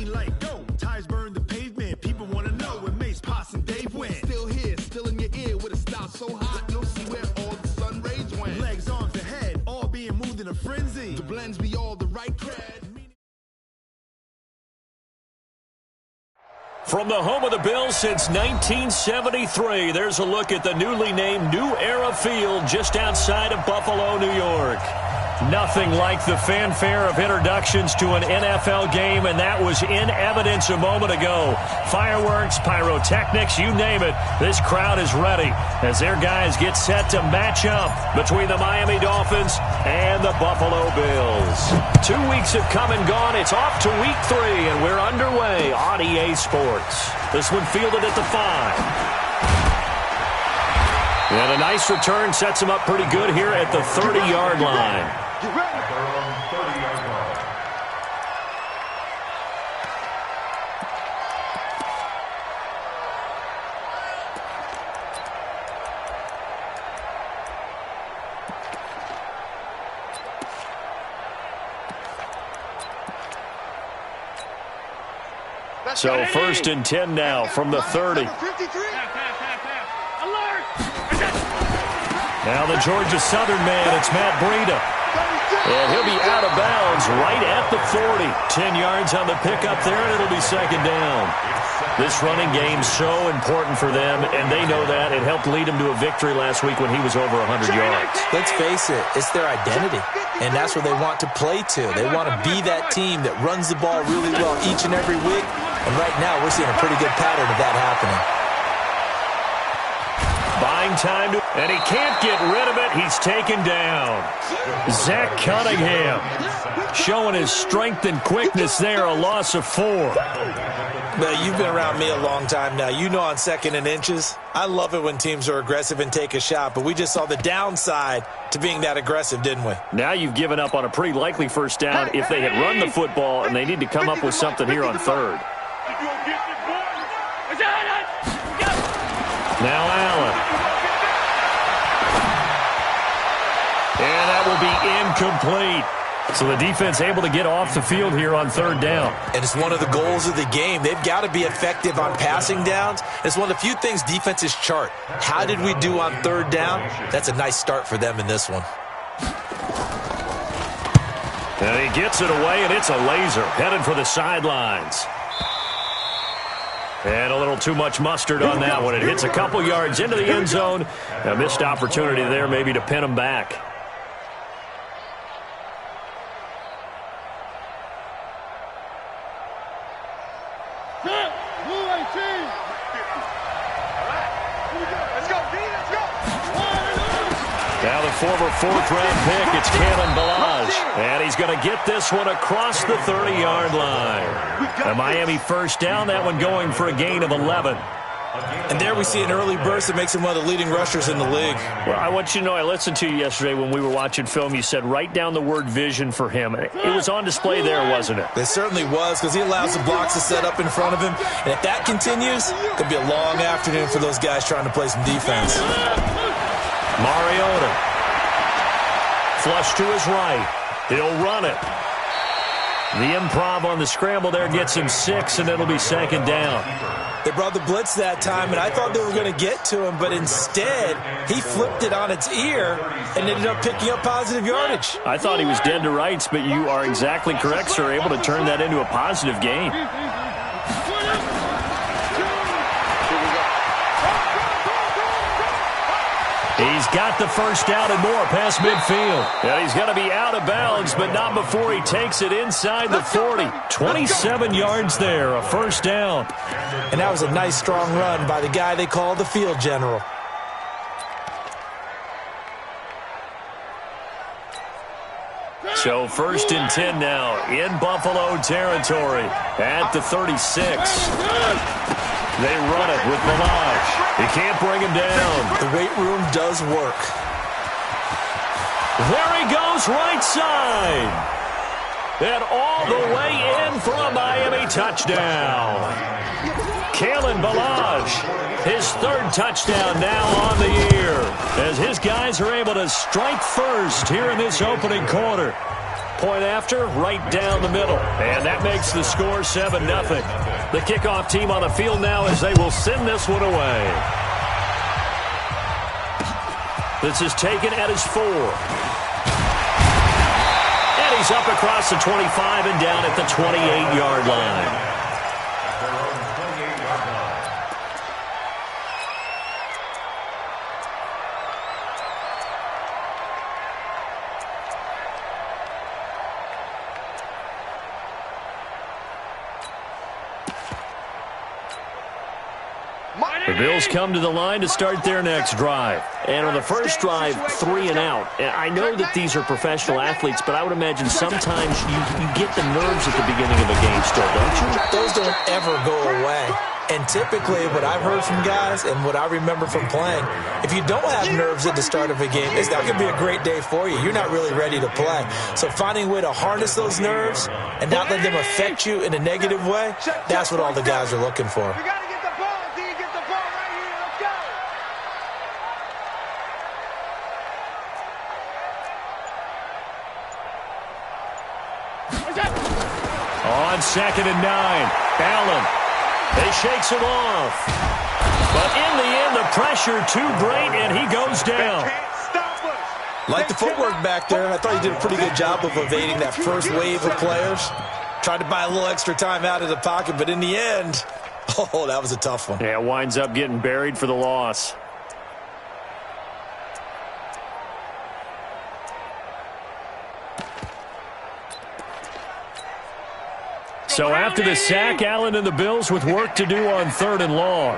green light, go. Tires burn the pavement. People want to know where Mace, Potts, and Dave went. Still here, still in your ear with a style so hot, you'll see where all the sun rays went. Legs, arms, and head, all being moved in a frenzy. The blends be all the right cred. From the home of the Bills since 1973, there's a look at the newly named New Era Field just outside of Buffalo, New York. Nothing like the fanfare of introductions to an NFL game, and that was in evidence a moment ago. Fireworks, pyrotechnics, you name it. This crowd is ready as their guys get set to match up between the Miami Dolphins and the Buffalo Bills. 2 weeks have come and gone. It's off to week 3, and we're underway on EA Sports. This one fielded at the 5. And a nice return sets him up pretty good here at the 30-yard line. Get ready. 30-yard line. So 1st and 10 now from the 30. Now the Georgia Southern man, it's Matt Breida. And he'll be out of bounds right at the 40. 10 yards on the pickup there, and it'll be 2nd down. This running game's so important for them, and they know that. It helped lead them to a victory last week when he was over 100 yards. Let's face it, it's their identity, and that's what they want to play to. They want to be that team that runs the ball really well each and every week, and right now we're seeing a pretty good pattern of that happening. Buying time, and he can't get rid of it. He's taken down. Zach Cunningham showing his strength and quickness there, a loss of 4. Well, you've been around me a long time now. You know on 2nd and inches, I love it when teams are aggressive and take a shot, but we just saw the downside to being that aggressive, didn't we? Now you've given up on a pretty likely 1st down if they had run the football, and they need to come up with something here on 3rd. Now Allen. And that will be incomplete. So the defense able to get off the field here on 3rd down. And it's one of the goals of the game. They've got to be effective on passing downs. It's one of the few things defenses chart. How did we do on 3rd down? That's a nice start for them in this one. And he gets it away, and it's a laser headed for the sidelines. And a little too much mustard on that one. It hits a couple yards into the end zone. A missed opportunity there maybe to pin him back. Now the former 4th-round pick, it's Kalen Ballage. And he's going to get this one across the 30-yard line. A Miami 1st down, that one going for a gain of 11. And there we see an early burst that makes him one of the leading rushers in the league. Well, I want you to know, I listened to you yesterday when we were watching film. You said write down the word vision for him. It was on display there, wasn't it? It certainly was, because he allows the blocks to set up in front of him. And if that continues, it could be a long afternoon for those guys trying to play some defense. Mariota. Flush to his right. He'll run it. The improv on the scramble there gets him 6, and it'll be 2nd down. They brought the blitz that time, and I thought they were going to get to him, but instead, he flipped it on its ear and ended up picking up positive yardage. I thought he was dead to rights, but you are exactly correct, sir, able to turn that into a positive gain. He's got the 1st down and more past midfield. And he's going to be out of bounds, but not before he takes it inside the 40. 27 yards there, a 1st down. And that was a nice, strong run by the guy they call the field general. So 1st and 10 now in Buffalo territory at the 36. They run it with Ballage. He can't bring him down. The weight room does work. There he goes, right side. And all the way in for a Miami touchdown. Kalen Ballage, his 3rd touchdown now on the year, as his guys are able to strike first here in this opening quarter. Point after, right down the middle. And that makes the score 7-0. The kickoff team on the field now as they will send this one away. This is taken at his 4. And he's up across the 25 and down at the 28-yard line. The Bills come to the line to start their next drive. And on the first drive, 3 and out. I know that these are professional athletes, but I would imagine sometimes you get the nerves at the beginning of a game still, don't you? Those don't ever go away. And typically what I've heard from guys and what I remember from playing, if you don't have nerves at the start of a game, it's not going to be a great day for you. You're not really ready to play. So finding a way to harness those nerves and not let them affect you in a negative way, that's what all the guys are looking for. On 2nd and 9, Allen. He shakes him off. But in the end, the pressure too great, and he goes down. Like the footwork back there, I thought he did a pretty good job of evading that first wave of players. Tried to buy a little extra time out of the pocket, but in the end, oh, that was a tough one. Yeah, winds up getting buried for the loss. So after the sack, Allen and the Bills with work to do on 3rd and long.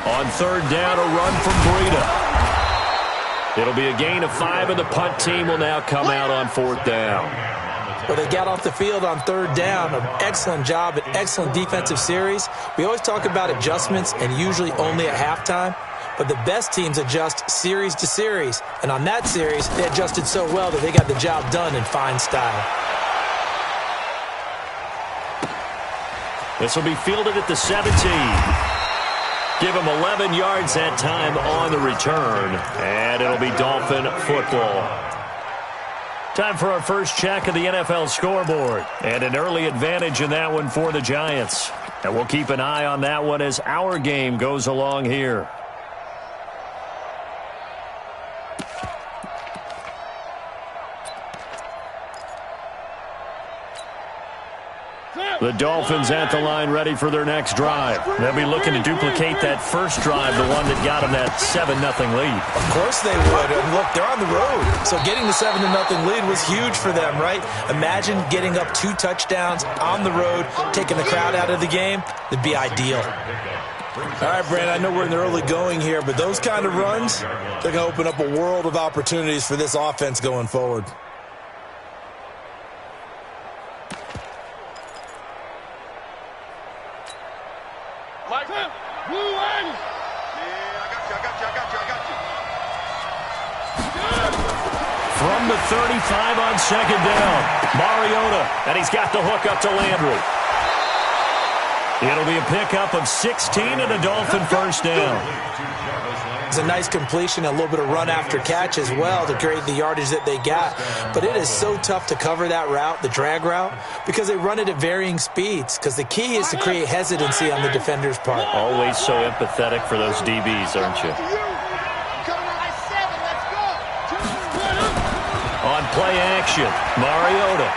On 3rd down, a run from Breida. It'll be a gain of 5, and the punt team will now come out on 4th down. Well, they got off the field on 3rd down. An excellent job, an excellent defensive series. We always talk about adjustments, and usually only at halftime. But the best teams adjust series to series. And on that series, they adjusted so well that they got the job done in fine style. This will be fielded at the 17. Give him 11 yards that time on the return. And it'll be Dolphin football. Time for our first check of the NFL scoreboard. And an early advantage in that one for the Giants. And we'll keep an eye on that one as our game goes along here. The Dolphins at the line ready for their next drive. They'll be looking to duplicate that first drive, the one that got them that 7-0 lead. Of course they would. And look, they're on the road. So getting the 7-0 lead was huge for them, right? Imagine getting up 2 touchdowns on the road, taking the crowd out of the game. It'd be ideal. All right, Brandon, I know we're in the early going here, but those kind of runs, they're going to open up a world of opportunities for this offense going forward. From the 35 on 2nd down, Mariota, and he's got the hook up to Landry. It'll be a pickup of 16 and a Dolphin first down. It's a nice completion, a little bit of run after catch as well to create the yardage that they got. But it is so tough to cover that route, the drag route, because they run it at varying speeds. Because the key is to create hesitancy on the defender's part. Always so empathetic for those DBs, aren't you? On play action, Mariota.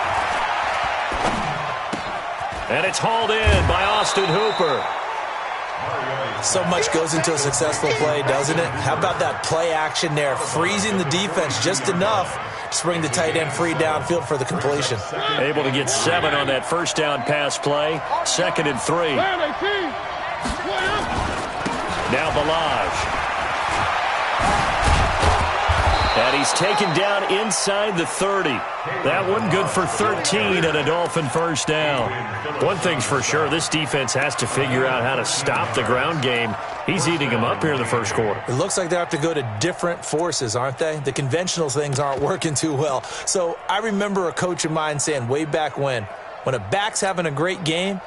And it's hauled in by Austin Hooper. So much goes into a successful play, doesn't it? How about that play action there, freezing the defense just enough to bring the tight end free downfield for the completion. Able to get 7 on that first down pass play. 2nd and 3. Now Balaj. And he's taken down inside the 30. That one good for 13 and a Dolphin first down. One thing's for sure, this defense has to figure out how to stop the ground game. He's eating them up here in the first quarter. It looks like they have to go to different forces, aren't they? The conventional things aren't working too well. So I remember a coach of mine saying way back when a back's having a great game,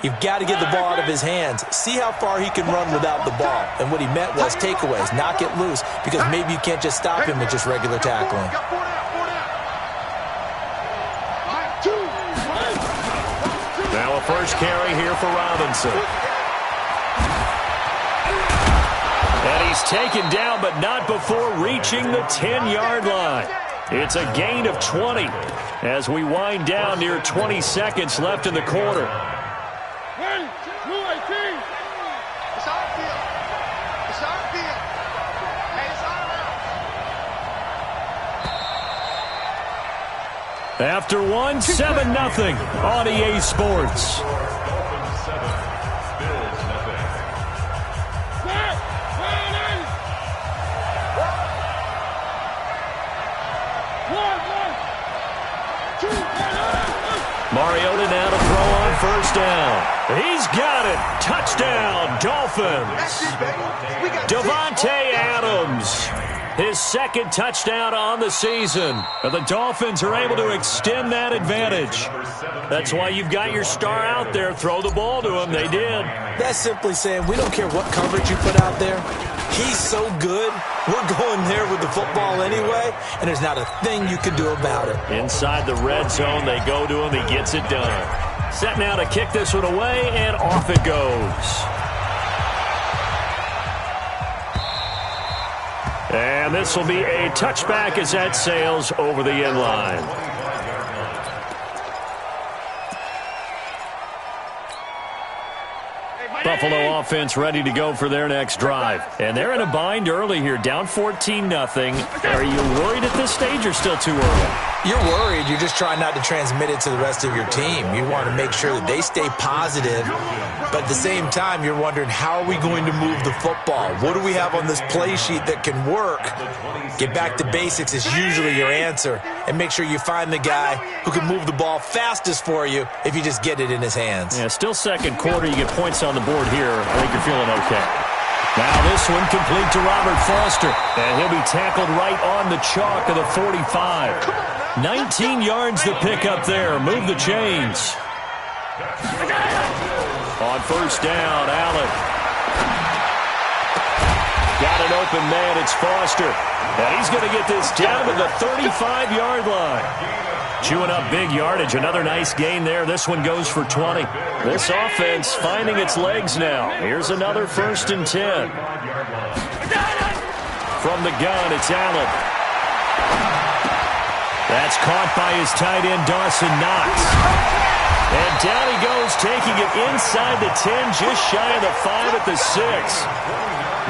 you've got to get the ball out of his hands. See how far he can run without the ball. And what he meant was takeaways, knock it loose, because maybe you can't just stop him with just regular tackling. Now a first carry here for Robinson. And he's taken down, but not before reaching the 10-yard line. It's a gain of 20 as we wind down near 20 seconds left in the quarter. After one, 7-0 on EA Sports. Mariota now to throw on first down. He's got it. Touchdown, Dolphins. Davante Adams. His second touchdown on the season. And the Dolphins are able to extend that advantage. That's why you've got your star out there. Throw the ball to him. They did. That's simply saying we don't care what coverage you put out there. He's so good. We're going there with the football anyway, and there's not a thing you can do about it. Inside the red zone, they go to him. He gets it done. Set now to kick this one away, and off it goes. And this will be a touchback as that sails over the end line. Buffalo offense ready to go for their next drive. And they're in a bind early here, down 14-0. Are you worried at this stage or still too early? You're worried. You're just trying not to transmit it to the rest of your team. You want to make sure that they stay positive. But at the same time, you're wondering, how are we going to move the football? What do we have on this play sheet that can work? Get back to basics is usually your answer. And make sure you find the guy who can move the ball fastest for you if you just get it in his hands. Yeah, still second quarter. You get points on the board here. I think you're feeling okay. Now this one complete to Robert Foster. And he'll be tackled right on the chalk of the 45. 19 yards to pick up there. Move the chains. On first down, Allen. Got an open man. It's Foster. And he's going to get this down to the 35-yard line. Chewing up big yardage. Another nice gain there. This one goes for 20. This offense finding its legs now. Here's another 1st and 10. From the gun, it's Allen. That's caught by his tight end, Dawson Knox. And down he goes, taking it inside the 10, just shy of the 5 at the 6.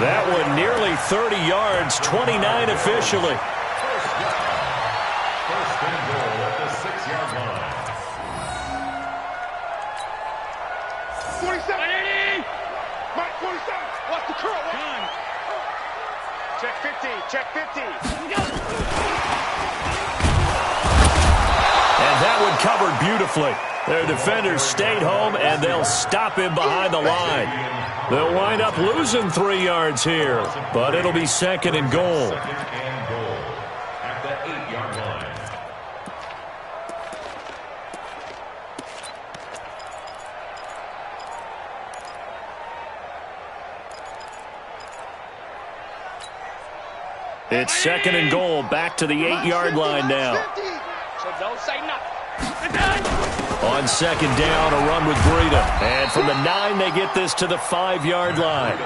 That one nearly 30 yards, 29 officially. First and goal at the 6-yard line. 47. Mike, 47. Watch the curl. Check 50. Check 50. And that one covered beautifully. Their defenders stayed home, and they'll stop him behind the line. They'll wind up losing 3 yards here, but it'll be 2nd and goal. Second and goal at the 8-yard line. It's 2nd and goal, back to the 8-yard line now. So don't say nothing. On 2nd down, a run with Breida. And from the 9, they get this to the 5-yard line.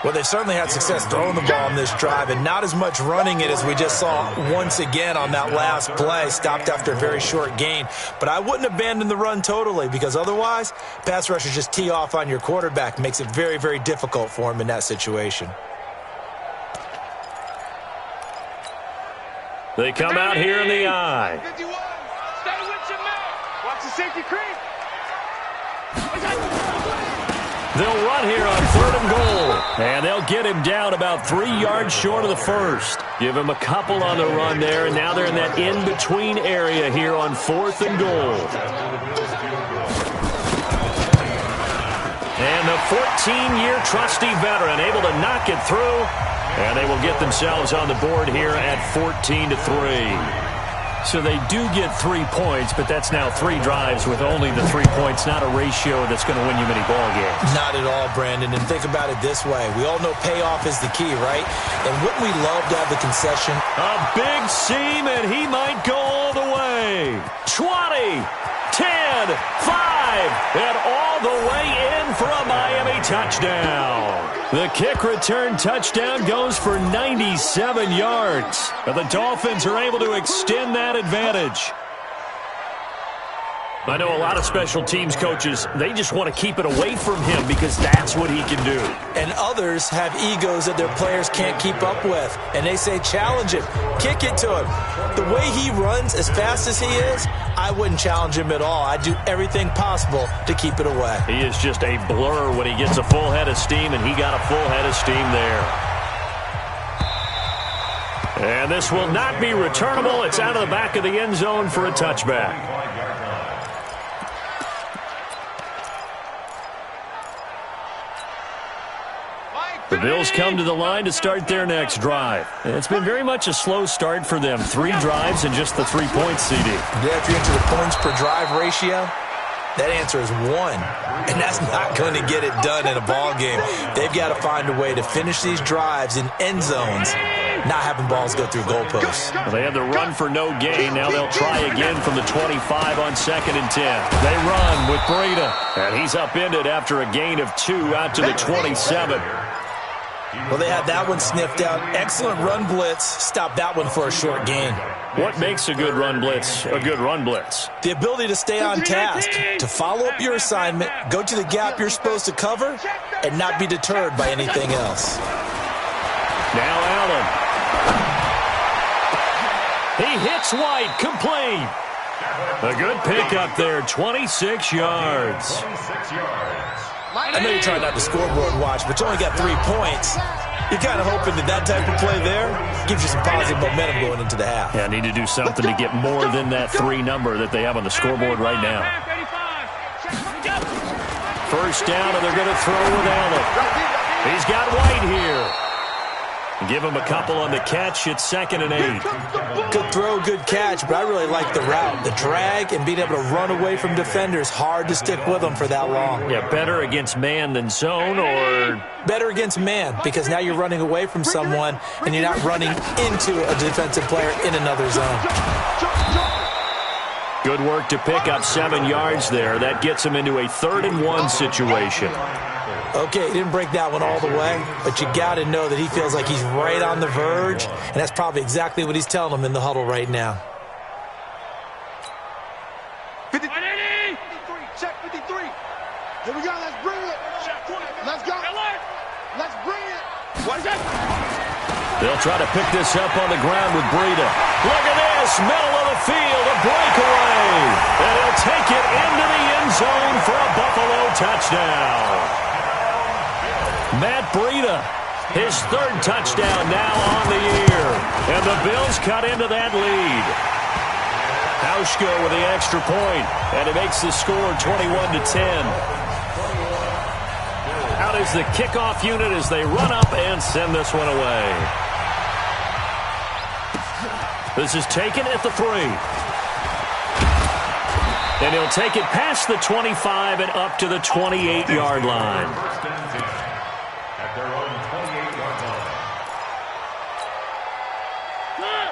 Well, they've certainly had success throwing the ball on this drive and not as much running it as we just saw once again on that last play. Stopped after a very short gain. But I wouldn't abandon the run totally, because otherwise, pass rushers just tee off on your quarterback. Makes it very, very difficult for him in that situation. They come out here in the eye. 51. Stay with your man. Watch the safety creep. They'll run here on 3rd and goal. And they'll get him down about 3 yards short of the 1st. Give him a couple on the run there, and now they're in that in-between area here on 4th and goal. And the 14-year trusty veteran able to knock it through. And they will get themselves on the board here at 14-3. So they do get 3 points, but that's now 3 drives with only the 3 points, not a ratio that's going to win you many ball games. Not at all, Brandon. And think about it this way. We all know payoff is the key, right? And wouldn't we love to have the concession? A big seam, and he might go all the way. 20, 10, 5. and all the way in for a Miami touchdown. The kick return touchdown goes for 97 yards. And the Dolphins are able to extend that advantage. I know a lot of special teams coaches, they just want to keep it away from him because that's what he can do. And others have egos that their players can't keep up with. And they say, challenge him, kick it to him. The way he runs as fast as he is, I wouldn't challenge him at all. I'd do everything possible to keep it away. He is just a blur when he gets a full head of steam, and he got a full head of steam there. And this will not be returnable. It's out of the back of the end zone for a touchback. The Bills come to the line to start their next drive. It's been very much a slow start for them. 3 drives and just the 3 points, CD. Yeah, if you enter the points per drive ratio, that answer is 1. And that's not going to get it done in a ball game. They've got to find a way to finish these drives in end zones, not having balls go through goalposts. Well, they had the run for no gain. Now they'll try again from the 25 on 2nd and 10. They run with Breida, and he's upended after a gain of 2 out to the 27. Well, they had that one sniffed out. Excellent run blitz. Stop that one for a short gain. What makes a good run blitz a good run blitz? The ability to stay on task, to follow up your assignment, go to the gap you're supposed to cover, and not be deterred by anything else. Now Allen. He hits White, complete. A good pickup there, 26 yards. 26 yards. I know you're trying not to scoreboard watch, but you only got 3 points. You're kind of hoping that type of play there gives you some positive momentum going into the half. Yeah, need to do something to get more than that 3 number that they have on the scoreboard right now. First down, and they're going to throw with Allen. He's got White here. Give him a couple on the catch. It's 2nd and 8. Good throw, good catch, but I really like the route. The drag and being able to run away from defenders, hard to stick with them for that long. Yeah, better against man than zone, or? Better against man, because now you're running away from someone and you're not running into a defensive player in another zone. Good work to pick up 7 yards there. That gets him into a 3rd and 1 situation. Okay, he didn't break that one all the way, but you got to know that he feels like he's right on the verge, and that's probably exactly what he's telling them in the huddle right now. 53. Check 53. Here we go. Let's bring it. Let's go. Let's bring it. What is it? They'll try to pick this up on the ground with Breida. Look at this. Middle of the field. A breakaway. And he'll take it into the end zone for a Buffalo touchdown. Matt Breida, his 3rd touchdown now on the year. And the Bills cut into that lead. Hauschka with the extra point, and it makes the score 21-10. Out is the kickoff unit as they run up and send this one away. This is taken at the 3. And he'll take it past the 25 and up to the 28-yard line. At their own 28-yard line.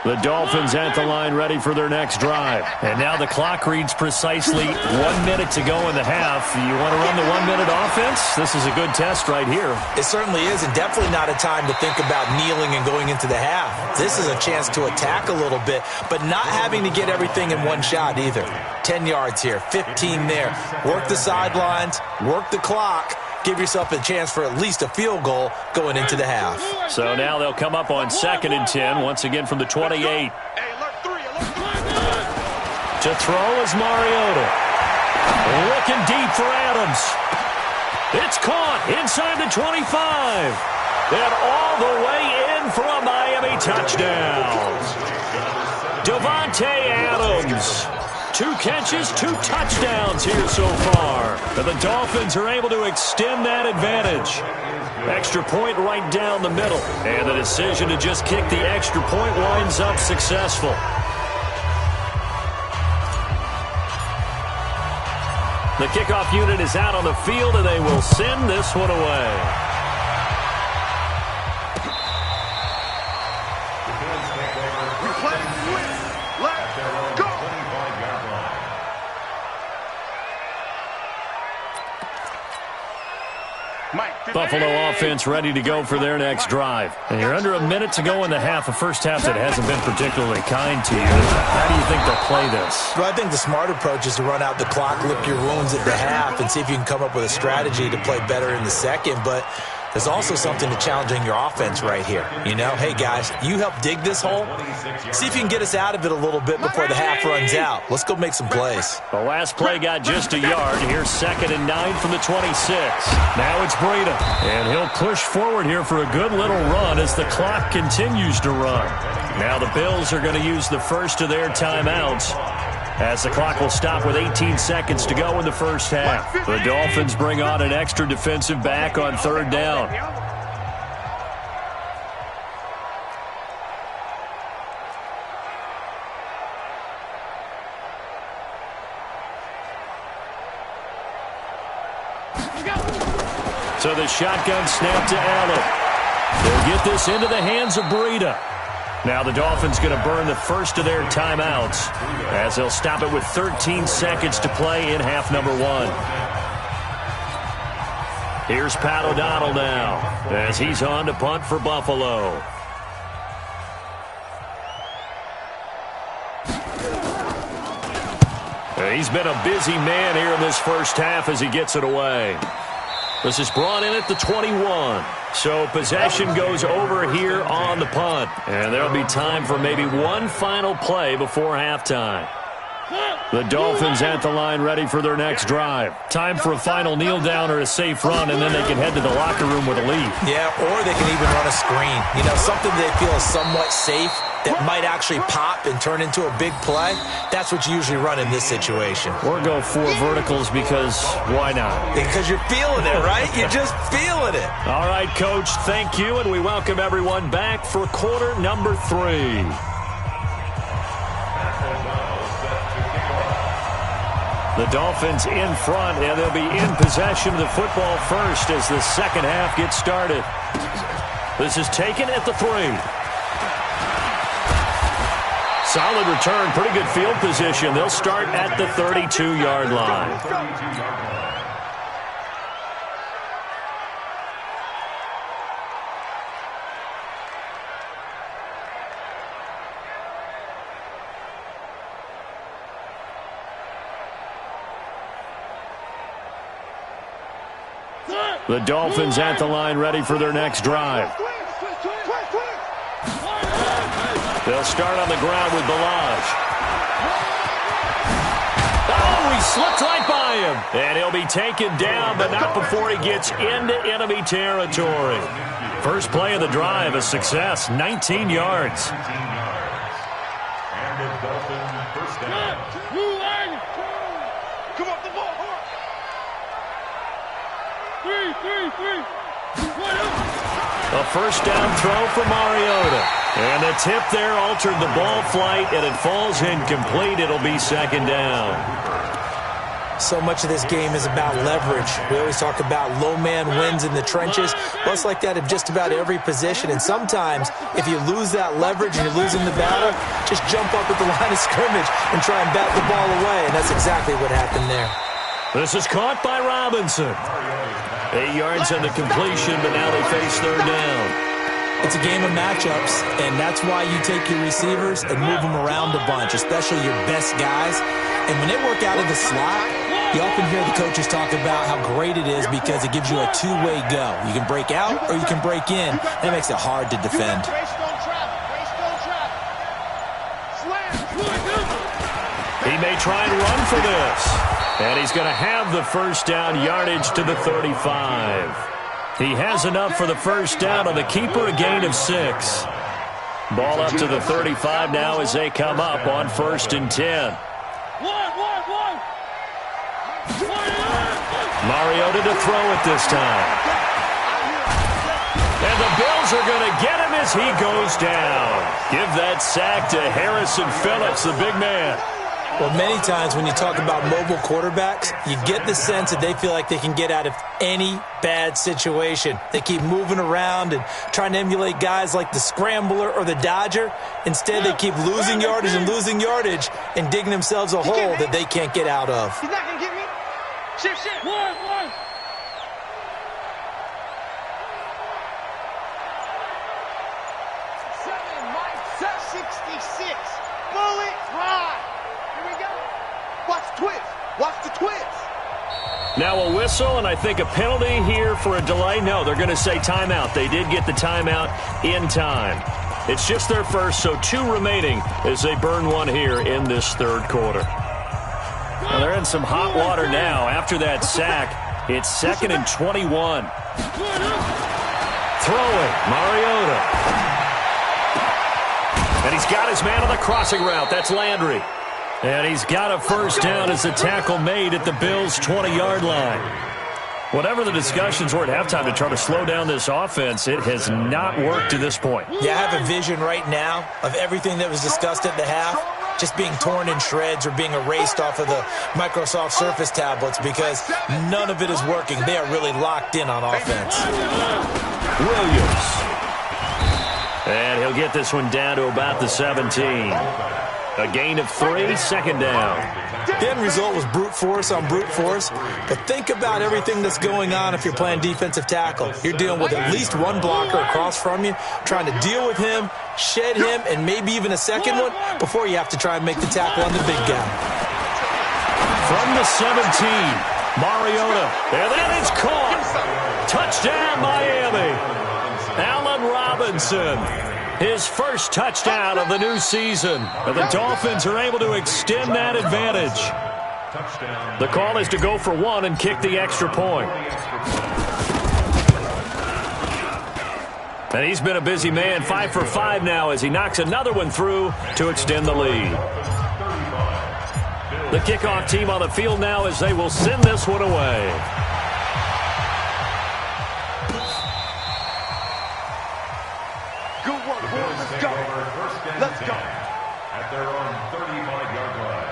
The Dolphins at the line ready for their next drive. And now the clock reads precisely 1 minute to go in the half. You want to run the 1 minute offense? This is a good test right here. It certainly is, and definitely not a time to think about kneeling and going into the half. This is a chance to attack a little bit, but not having to get everything in one shot either. 10 yards here, 15 there. Work the sidelines, work the clock. Give yourself a chance for at least a field goal going into the half. So now they'll come up on 2nd and 10, once again from the 28. To throw is Mariota. Looking deep for Adams. It's caught inside the 25. And all the way in for a Miami touchdown. Devontae Adams. 2 catches, 2 touchdowns here so far. And the Dolphins are able to extend that advantage. Extra point right down the middle. And the decision to just kick the extra point winds up successful. The kickoff unit is out on the field, and they will send this one away. Buffalo offense ready to go for their next drive. And you're under a minute to go in the half, a first half that hasn't been particularly kind to you. How do you think they'll play this? Well, I think the smart approach is to run out the clock, lick your wounds at the half, and see if you can come up with a strategy to play better in the second. But there's also something to challenging your offense right here. You know, hey, guys, you help dig this hole. See if you can get us out of it a little bit before the half runs out. Let's go make some plays. The last play got just a yard. Here's 2nd and 9 from the 26. Now it's Breida. And he'll push forward here for a good little run as the clock continues to run. Now the Bills are going to use the first of their timeouts, as the clock will stop with 18 seconds to go in the first half. The Dolphins bring on an extra defensive back on 3rd down. So the shotgun snap to Allen. They'll get this into the hands of Breida. Now the Dolphins going to burn the first of their timeouts, as they'll stop it with 13 seconds to play in half number 1. Here's Pat O'Donnell now, as he's on to punt for Buffalo. He's been a busy man here in this first half as he gets it away. This is brought in at the 21. So possession goes over here on the punt. And there'll be time for maybe one final play before halftime. The Dolphins at the line ready for their next drive. Time for a final kneel down or a safe run, and then they can head to the locker room with a lead. Yeah, or they can even run a screen. You know, something they feel is somewhat safe that might actually pop and turn into a big play. That's what you usually run in this situation. Or go 4 verticals because why not? Because you're feeling it, right? You're just feeling it. All right, Coach, thank you, and we welcome everyone back for quarter number 3. The Dolphins in front, and they'll be in possession of the football first as the second half gets started. This is taken at the 3. Solid return, pretty good field position. They'll start at the 32-yard line. The Dolphins at the line ready for their next drive. They'll start on the ground with Balaj. Oh, he slipped right by him. And he'll be taken down, but not before he gets into enemy territory. First play of the drive, a success, 19 yards. And the Dolphins first down. Come up the ball. 3. A first down throw for Mariota. And the tip there altered the ball flight, and it falls incomplete. It'll be second down. So much of this game is about leverage. We always talk about low man wins in the trenches. Well, it's like that in just about every position. And sometimes, if you lose that leverage and you're losing the battle, just jump up at the line of scrimmage and try and bat the ball away. And that's exactly what happened there. This is caught by Robinson. 8 yards on the completion, but now they face third down. It's a game of matchups, and that's why you take your receivers and move them around a bunch, especially your best guys. And when they work out of the slot, you often hear the coaches talk about how great it is because it gives you a two-way go. You can break out or you can break in. That makes it hard to defend. He may try and run for this. And he's going to have the first down, yardage to the 35. He has enough for the first down on the keeper, a gain of 6. Ball up to the 35 now as they come up on 1st and 10. Mariota to throw it this time. And the Bills are going to get him as he goes down. Give that sack to Harrison Phillips, the big man. Well, many times when you talk about mobile quarterbacks, you get the sense that they feel like they can get out of any bad situation. They keep moving around and trying to emulate guys like the Scrambler or the Dodger. Instead, they keep losing yardage and digging themselves a hole that they can't get out of. He's not going to get me. Shift. Now a whistle, and I think a penalty here for a delay. No, they're going to say timeout. They did get the timeout in time. It's just their first, so 2 remaining as they burn one here in this third quarter. Well, they're in some hot water now. After that sack, it's 2nd and 21. Throwing, Mariota. And he's got his man on the crossing route. That's Landry. And he's got a first down as the tackle made at the Bills' 20-yard line. Whatever the discussions were at halftime to try to slow down this offense, it has not worked to this point. Yeah, I have a vision right now of everything that was discussed at the half just being torn in shreds or being erased off of the Microsoft Surface tablets because none of it is working. They are really locked in on offense. Williams. And he'll get this one down to about the 17. A gain of 3, second down. The end result was brute force on brute force, but think about everything that's going on if you're playing defensive tackle. You're dealing with at least one blocker across from you, trying to deal with him, shed him, and maybe even a second one before you have to try and make the tackle on the big guy. From the 17, Mariota, and that is caught. Touchdown, Miami. Allen Robinson. His first touchdown of the new season. And the Dolphins are able to extend that advantage. The call is to go for 1 and kick the extra point. And he's been a busy man, 5 for 5 now as he knocks another one through to extend the lead. The kickoff team on the field now as they will send this one away. Let's go. At their own 35-yard line.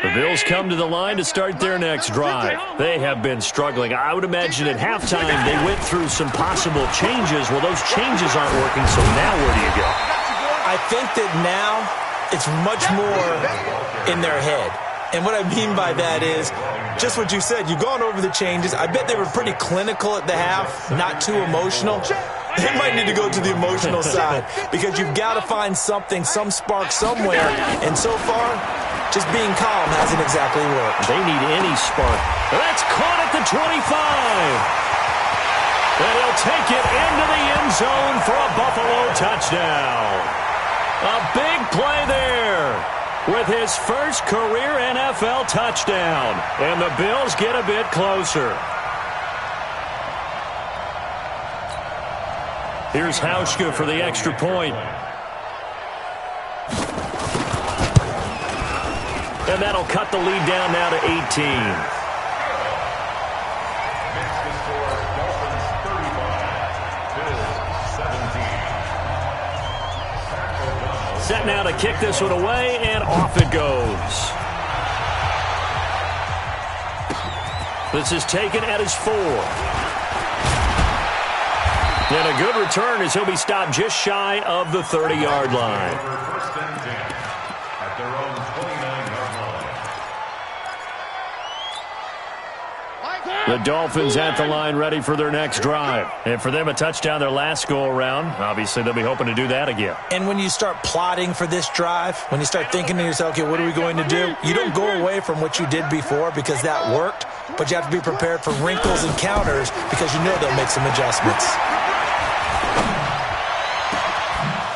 The Bills come to the line to start their next drive. They have been struggling. I would imagine at halftime they went through some possible changes. Well, those changes aren't working, so now where do you go? I think that now it's much more in their head. And what I mean by that is just what you said. You've gone over the changes. I bet they were pretty clinical at the half, not too emotional. They might need to go to the emotional side because you've got to find something, some spark somewhere. And so far, just being calm hasn't exactly worked. They need any spark. That's caught at the 25. And he'll take it into the end zone for a Buffalo touchdown. A big play there with his first career NFL touchdown. And the Bills get a bit closer. Here's Hauschka for the extra point. And that'll cut the lead down now to 18. Set now to kick this one away, and off it goes. This is taken at his 4. And a good return as he'll be stopped just shy of the 30-yard line. First and 10 at their own 29-yard line. The Dolphins at the line ready for their next drive. And for them, a touchdown their last go-around. Obviously, they'll be hoping to do that again. And when you start plotting for this drive, when you start thinking to yourself, okay, what are we going to do? You don't go away from what you did before because that worked, but you have to be prepared for wrinkles and counters because you know they'll make some adjustments.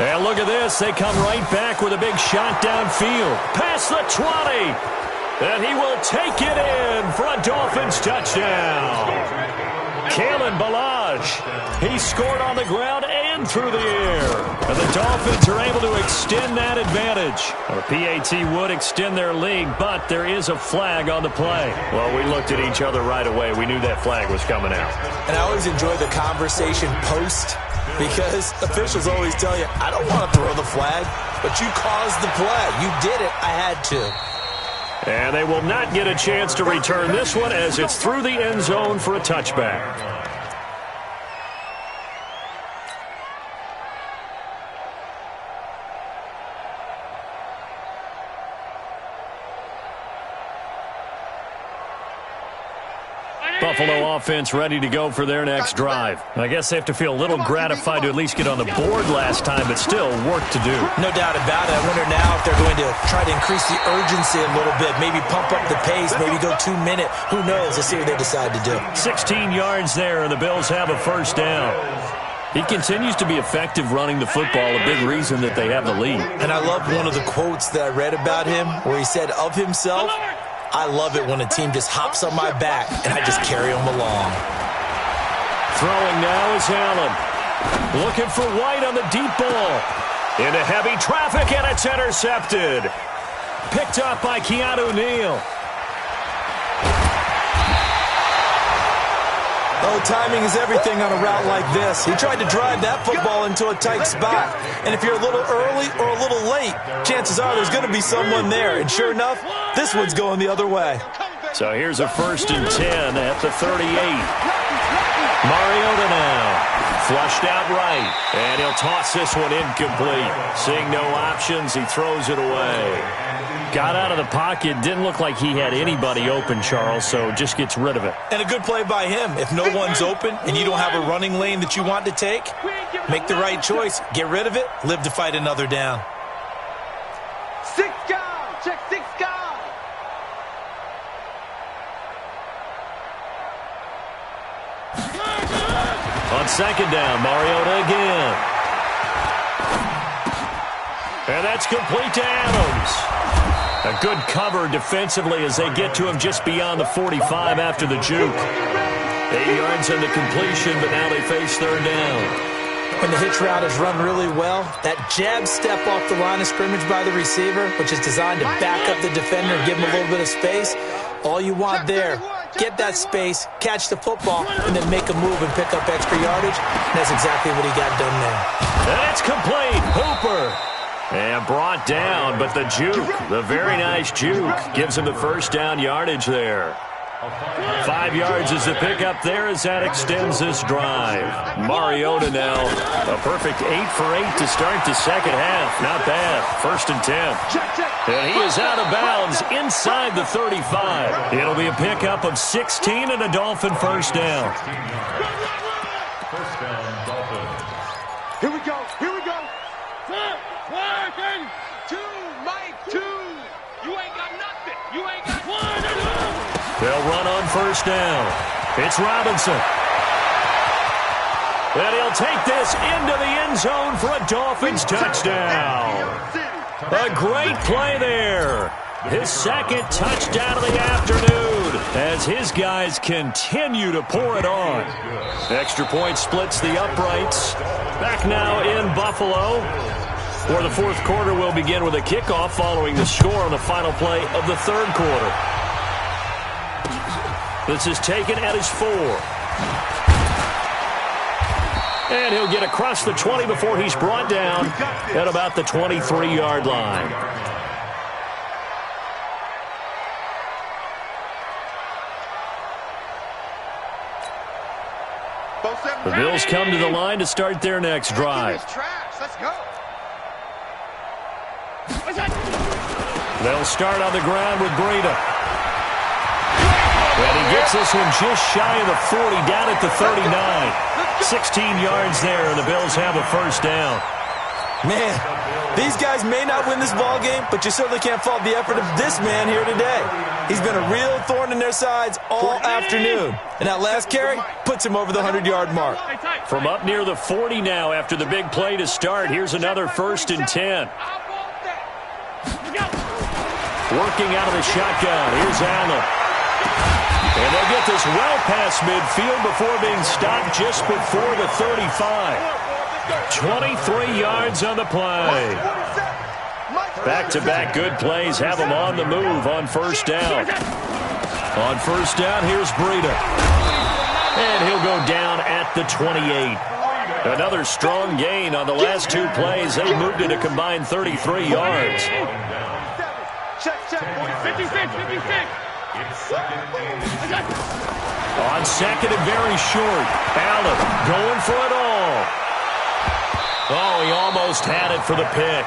And look at this. They come right back with a big shot downfield. Past the 20. And he will take it in for a Dolphins touchdown. Kalen Ballage. He scored on the ground and through the air. And the Dolphins are able to extend that advantage. Well, the PAT would extend their lead, but there is a flag on the play. Well, we looked at each other right away. We knew that flag was coming out. And I always enjoy the conversation post because officials always tell you, I don't want to throw the flag, but you caused the play. You did it. I had to. And they will not get a chance to return this one as it's through the end zone for a touchback. Buffalo offense ready to go for their next drive. I guess they have to feel a little gratified to at least get on the board last time, but still work to do. No doubt about it. I wonder now if they're going to try to increase the urgency a little bit, maybe pump up the pace, maybe go 2 minute. Who knows? Let's see what they decide to do. 16 yards there, and the Bills have a first down. He continues to be effective running the football, a big reason that they have the lead. And I love one of the quotes that I read about him where he said of himself, I love it when a team just hops on my back and I just carry them along. Throwing now is Allen. Looking for White on the deep ball. Into heavy traffic, and it's intercepted. Picked up by Keanu Neal. Oh, timing is everything on a route like this. He tried to drive that football into a tight spot. And if you're a little early or a little late, chances are there's going to be someone there. And sure enough, this one's going the other way. So here's a 1st and 10 at the 38. Mariota now. Flushed out right. And he'll toss this one incomplete. Seeing no options, he throws it away. Got out of the pocket. Didn't look like he had anybody open, Charles, so just gets rid of it. And a good play by him. If no one's open and you don't have a running lane that you want to take, make the right choice. Get rid of it. Live to fight another down. 6 guard. Check 6 guard. On 2nd down, Mariota again. And that's complete to Adams. A good cover defensively as they get to him just beyond the 45 after the juke. 8 yards on the completion, but now they face 3rd down. When the hitch route is run really well, that jab step off the line of scrimmage by the receiver, which is designed to back up the defender and give him a little bit of space, all you want there, get that space, catch the football, and then make a move and pick up extra yardage. And that's exactly what he got done there. That's complete. Hooper. And brought down, but the juke, the very nice juke, gives him the 1st down yardage there. 5 yards is the pickup there as that extends this drive. Mariota now, a perfect 8 for 8 to start the 2nd half. Not bad. 1st and 10. And he is out of bounds inside the 35. It'll be a pickup of 16 and a Dolphin 1st down. First down, Dolphins. Here we go. Here we go. 2, Mike, 2. You ain't got nothing. You ain't got 1. They'll run on 1st down. It's Robinson. And he'll take this into the end zone for a Dolphins touchdown. A great play there. His 2nd touchdown of the afternoon as his guys continue to pour it on. Extra point splits the uprights. Back now in Buffalo, where the 4th quarter will begin with a kickoff following the score on the final play of the 3rd quarter. This is taken at his 4. And he'll get across the 20 before he's brought down at about the 23-yard line. The Bills come to the line to start their next drive. Let's go. They'll start on the ground with Breida. And he gets this one just shy of the 40, down at the 39. 16 yards there, and the Bills have a 1st down. Man, these guys may not win this ball game, but you certainly can't fault the effort of this man here today. He's been a real thorn in their sides all afternoon. And that last carry puts him over the 100-yard mark. From up near the 40 now after the big play to start, here's another 1st and 10. Working out of the shotgun, here's Allen. And they'll get this well past midfield before being stopped just before the 35. 23 yards on the play. Back-to-back good plays have them on the move on 1st down. On 1st down, here's Breida. And he'll go down at the 28. Another strong gain on the last 2 plays. They moved it a combined 33 yards. Check, 56, 56. On 2nd and very short. Allen going for it all. Oh, he almost had it for the pick.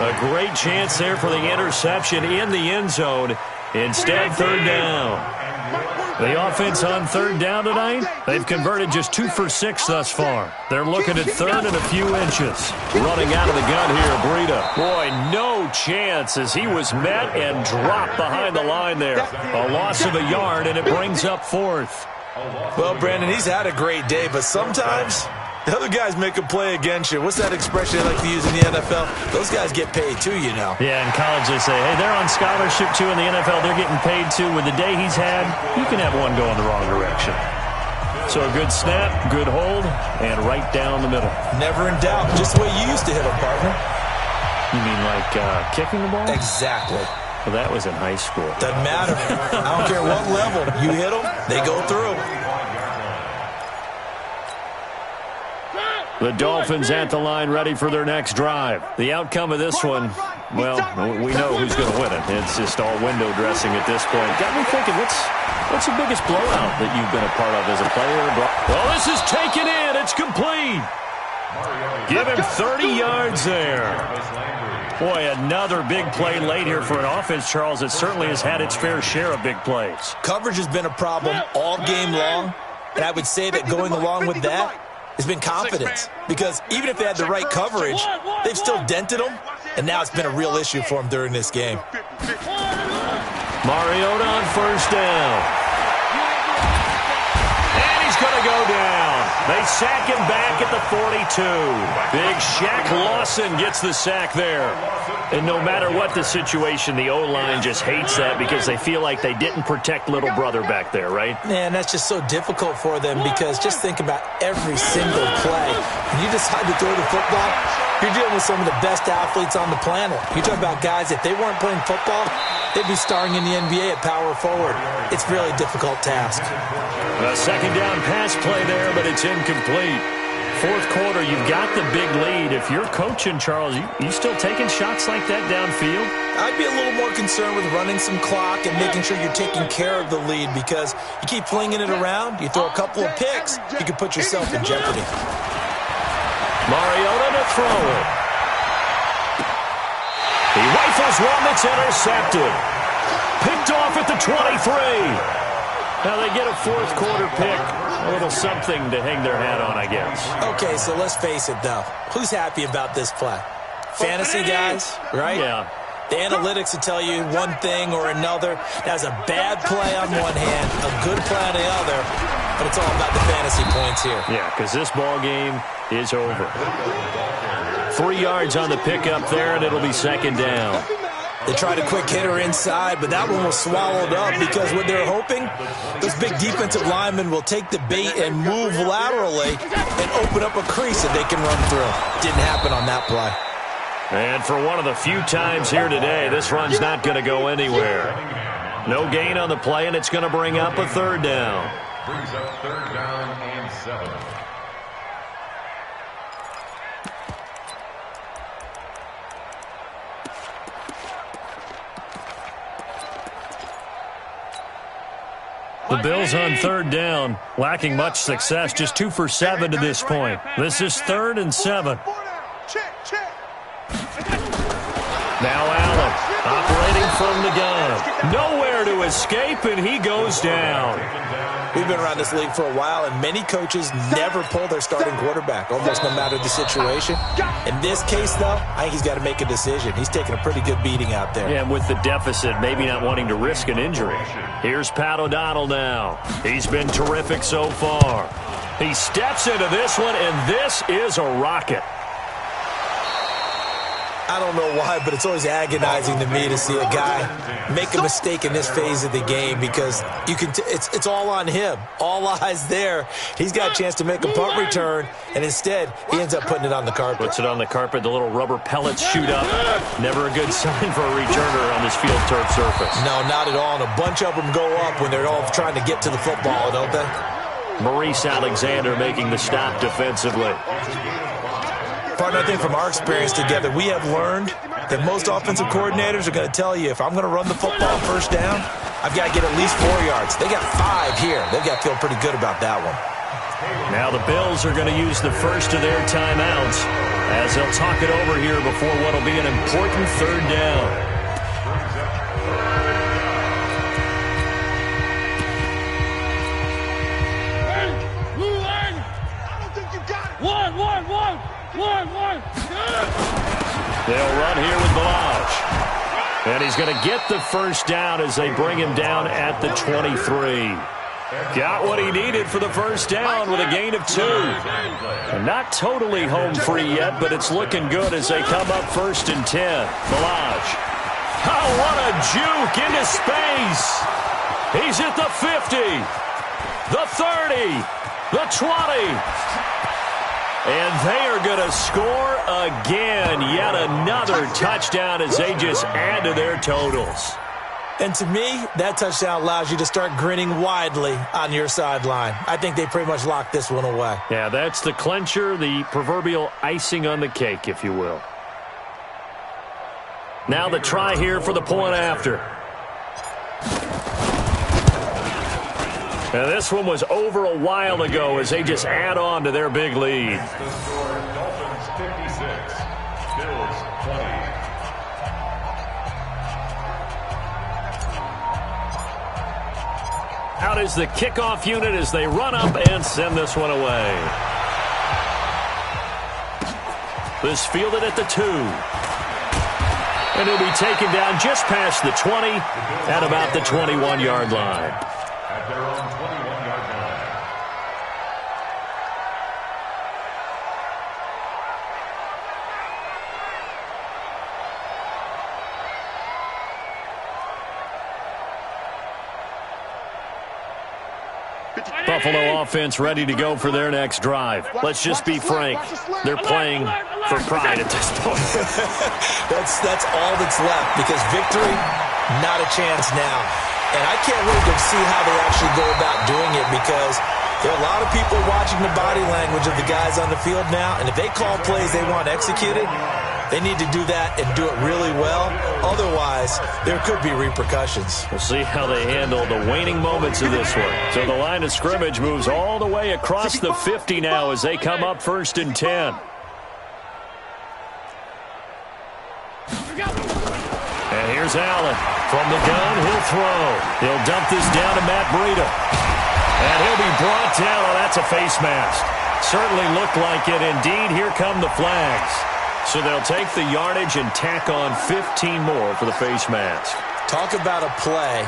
A great chance there for the interception in the end zone. Instead, 3rd down. The offense on third down tonight, they've converted just 2 for 6 thus far. They're looking at third and a few inches. Running out of the gun here, Breida. Boy, no chance as he was met and dropped behind the line there. A loss of a yard, and it brings up fourth. Well, Brandon, he's had a great day, but sometimes the other guys make a play against you. What's that expression they like to use in the NFL? Those guys get paid too, you know. Yeah, in college they say, hey, they're on scholarship too. In the NFL, they're getting paid too. With the day he's had, you can have one go in the wrong direction. So a good snap, good hold, and right down the middle. Never in doubt. Just the way you used to hit them, partner. You mean like kicking the ball? Exactly. Well, that was in high school. Doesn't matter. I don't care what level. You hit them, they go through. The Dolphins at the line ready for their next drive. The outcome of this one, well, we know who's going to win it. It's just all window dressing at this point. Got me thinking, what's the biggest blowout that you've been a part of as a player? Well, this is taken in. It's complete. Give him 30 yards there. Boy, another big play late here for an offense, Charles, that certainly has had its fair share of big plays. Coverage has been a problem all game long, and I would say that going along with that has been confidence, because even if they had the right coverage, they've still dented them, and now it's been a real issue for them during this game. Mariota on first down. And he's going to go down. They sack him back at the 42. Big Shaq Lawson gets the sack there. And no matter what the situation, the O-line just hates that because they feel like they didn't protect little brother back there, right? Man, that's just so difficult for them, because just think about every single play. When you decide to throw the football, you're dealing with some of the best athletes on the planet. You talk about guys, if they weren't playing football, they'd be starring in the NBA at power forward. It's really a difficult task. A second down pass play there, but it's incomplete. Fourth quarter, you've got the big lead. If you're coaching, Charles, you still taking shots like that downfield? I'd be a little more concerned with running some clock and making sure you're taking care of the lead, because you keep flinging it around, you throw a couple of picks, you can put yourself in jeopardy. Mariota to throw it. He rifles one that's intercepted. Picked off at the 23. Now they get a fourth quarter pick. A little something to hang their hat on, I guess. Okay, so let's face it, though. Who's happy about this play? Fantasy guys, right? Yeah. The analytics will tell you one thing or another. That's a bad play on one hand, a good play on the other, but it's all about the fantasy points here. Yeah, because this ball game is over. 3 yards on the pickup there, and it'll be second down. They tried a quick hitter inside, but that one was swallowed up, because what they're hoping, those big defensive linemen will take the bait and move laterally and open up a crease that they can run through. Didn't happen on that play. And for one of the few times here today, this run's not going to go anywhere. No gain on the play, and it's going to bring up a third down. Brings up third down and 7. The Bills on third down, lacking much success, just 2 for 7 to this point. This is 3rd and 7. Now Allen, operating from the gun. Nowhere to escape, and he goes down. We've been around this league for a while, and many coaches never pull their starting quarterback, almost no matter the situation. In this case, though, I think he's got to make a decision. He's taking a pretty good beating out there. Yeah, and with the deficit, maybe not wanting to risk an injury. Here's Pat O'Donnell now. He's been terrific so far. He steps into this one, and this is a rocket. I don't know why, but it's always agonizing to me to see a guy make a mistake in this phase of the game, because you can it's all on him. All eyes there. He's got a chance to make a punt return, and instead he ends up putting it on the carpet. Puts it on the carpet. The little rubber pellets shoot up. Never a good sign for a returner on this field turf surface. No, not at all. And a bunch of them go up when they're all trying to get to the football, don't they? Maurice Alexander making the stop defensively. Partner, I think from our experience together, we have learned that most offensive coordinators are going to tell you, if I'm going to run the football first down, I've got to get at least 4 yards. They got 5 here. They've got to feel pretty good about that one. Now the Bills are going to use the first of their timeouts as they'll talk it over here before what will be an important third down. They'll run here with Balaj. And he's going to get the first down as they bring him down at the 23. Got what he needed for the first down with a gain of 2. And not totally home free yet, but it's looking good as they come up 1st and 10. Balaj. Oh, what a juke into space. He's at the 50, the 30, the 20. And they are going to score again. Yet another touchdown as they just add to their totals. And to me, that touchdown allows you to start grinning widely on your sideline. I think they pretty much locked this one away. Yeah, that's the clincher, the proverbial icing on the cake, if you will. Now the try here for the point after. And this one was over a while ago as they just add on to their big lead. The score, Dolphins 56, Bills 20. Out is the kickoff unit as they run up and send this one away. This fielded at the 2. And he'll be taken down just past the 20 at about the 21-yard line. At their own 21-yard line. Buffalo offense ready to go for their next drive. Let's just be frank. They're playing for pride at this point. That's all that's left because victory, not a chance now. And I can't wait to see how they actually go about doing it because there are a lot of people watching the body language of the guys on the field now. And if they call plays they want executed, they need to do that and do it really well. Otherwise, there could be repercussions. We'll see how they handle the waning moments of this one. So the line of scrimmage moves all the way across the 50 now as they come up 1st and 10. And here's Allen. From the gun, he'll throw. He'll dump this down to Matt Breida. And he'll be brought down. Oh, that's a face mask. Certainly looked like it. Indeed, here come the flags. So they'll take the yardage and tack on 15 more for the face mask. Talk about a play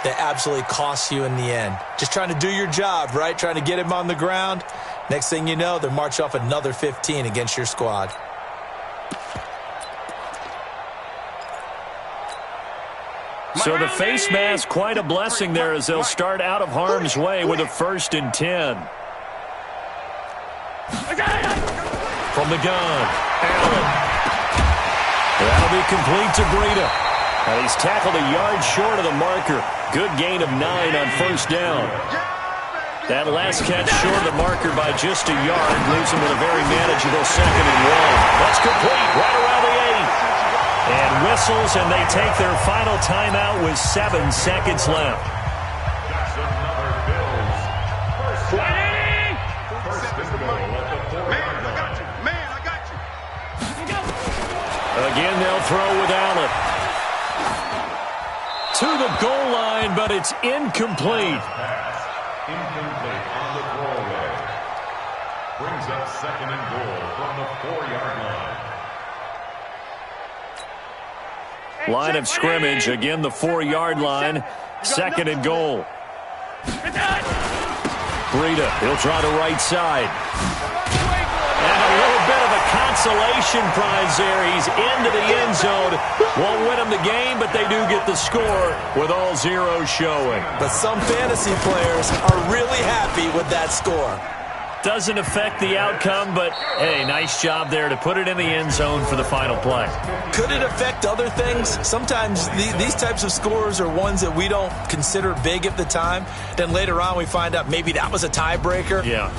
that absolutely costs you in the end. Just trying to do your job, right? Trying to get him on the ground. Next thing you know, they'll march off another 15 against your squad. So the face mask, quite a blessing there as they'll start out of harm's way with a 1st and 10. From the gun, Allen. That'll be complete to Breida. And he's tackled a yard short of the marker. Good gain of 9 on 1st down. That last catch short of the marker by just a yard leaves him with a very manageable 2nd and 1. That's complete right around the 8. And whistles, and they take their final timeout with 7 seconds left. That's another Bills. First down. First and goal at the 4-yard line. Man, I got you. Again, they'll throw with Allen. To the goal line, but it's incomplete. Pass. Incomplete on the throwaway. Brings up 2nd and goal from the 4-yard line. Line of scrimmage, again the 4-yard line, 2nd and goal. Breida, he'll try the right side. And a little bit of a consolation prize there. He's into the end zone. Won't win them the game, but they do get the score with all zeros showing. But some fantasy players are really happy with that score. Doesn't affect the outcome, but, hey, nice job there to put it in the end zone for the final play. Could it affect other things? Sometimes these types of scores are ones that we don't consider big at the time. Then later on we find out maybe that was a tiebreaker. Yeah.